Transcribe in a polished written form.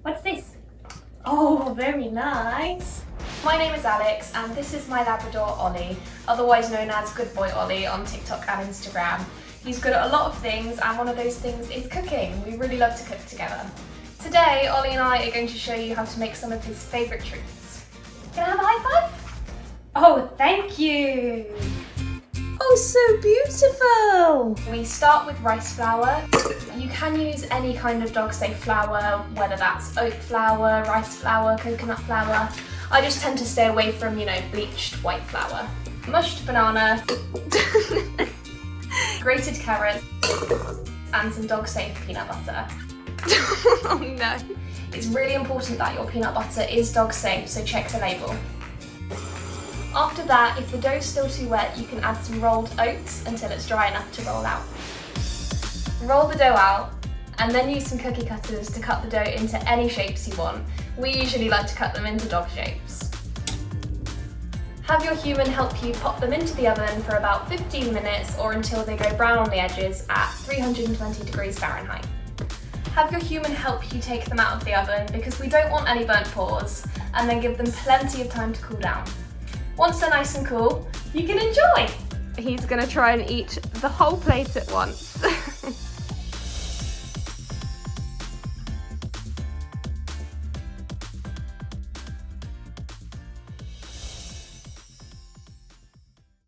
What's this? Oh, very nice. My name is Alex and this is my Labrador Ollie, otherwise known as Good Boy Ollie on TikTok and Instagram. He's good at a lot of things and one of those things is cooking. We really love to cook together. Today, Ollie and I are going to show you how to make some of his favourite treats. Can I have a high five? Oh, thank you. Oh, so beautiful. We start with rice flour. You can use any kind of dog-safe flour, whether that's oat flour, rice flour, coconut flour. I just tend to stay away from, bleached white flour. Mushed banana, grated carrots, and some dog-safe peanut butter. Oh no. It's really important that your peanut butter is dog-safe, so check the label. After that, if the dough's still too wet, you can add some rolled oats until it's dry enough to roll out. Roll the dough out, and then use some cookie cutters to cut the dough into any shapes you want. We usually like to cut them into dog shapes. Have your human help you pop them into the oven for about 15 minutes or until they go brown on the edges at 320 degrees Fahrenheit. Have your human help you take them out of the oven because we don't want any burnt paws, and then give them plenty of time to cool down. Once they're nice and cool, you can enjoy! He's gonna try and eat the whole plate at once.